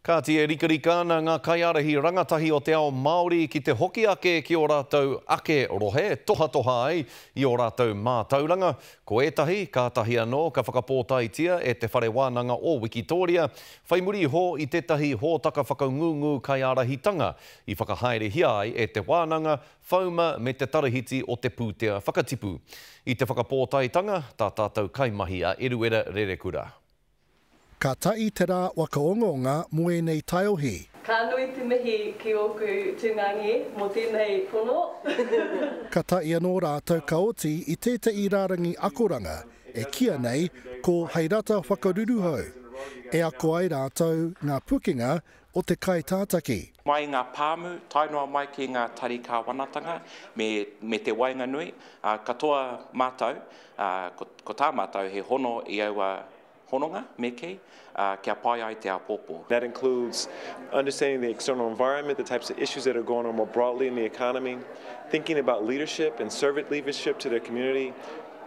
Ka tia rikarika na ngā kaiarahi rangatahi o te ao Māori ki te hoki ake ki o rātou ake rohe, toha ai i o rātou mātauranga. Ko etahi, kātahi anō, ka whakapōtaitia e te whare wānanga o Wikitoria. Whai muri ho i tētahi hōtaka whakaungungu kaiarahitanga i whakahaere hia ai e te wānanga, whauma me te tarahiti o te pūtea whakatipu. I te whakapōtaitanga, tā tātou kaimahi a Eruera Rerekura. Ka tai te rā wakaongonga moe nei taiohi. Ka nui te mihi ki oku tūngangi mō tēnei pono. Ka tai anō rātou kaoti i tētai rārangi akoranga e kia nei ko Heirata Whakaruru hau. E ako ai rātou ngā pukinga o te kai tātaki. Mai ngā pāmu, tainoa mai ki ngā tarika wanatanga me te wainga nui. Katoa mātou, ko tā mātou he hono i aua hononga me kei, kia pai ai te apopo. That includes understanding the external environment, the types of issues that are going on more broadly in the economy, thinking about leadership and servant leadership to their community,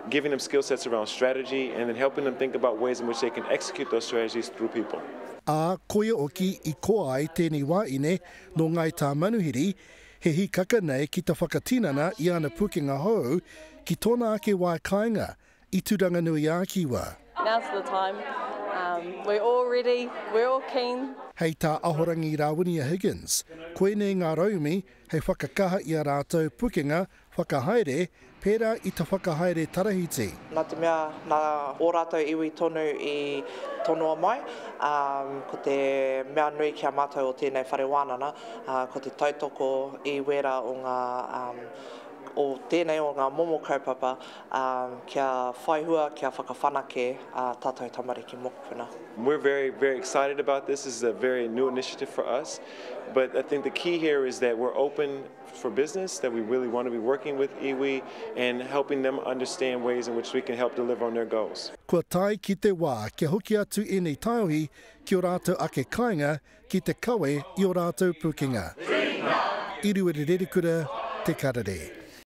giving them skill sets around strategy, and then helping them think about ways in which they can execute those strategies through people. Koia oki I koa ai tēnei wāine no ngai tā manuhiri, he hikaka nei ki ta whakatinana I ana pukinga hou ki tōna ake wai kāinga I turanga nui a kiwa. Now's the time. We're all ready, we're all keen. Hei tā ahorangi Rawunia Higgins, koe nei ngā raumi hei whakakaha I a rātou pukinga whakahaere pērā I ta whakahaere tarahiti. Nā te mea, nā o rātou iwi tonu I tonua mai, ko te mea nui kia mātou o tēnei whare wānana, ko te tautoko I wera o ngā o tēnei o ngā momo kaupapa kia whaihua, kia whakawhanake tātou tamariki mokupuna. We're very excited about this. This is a very new initiative for us. But I think the key here is that we're open for business, that we really want to be working with iwi and helping them understand ways in which we can help deliver on their goals. Kua tai ki te wā, kia hoki atu I nei taiohi ki o rātou ake kāinga ki te kawe I o rātou pukinga. Eruera Rerekura, Te Karare.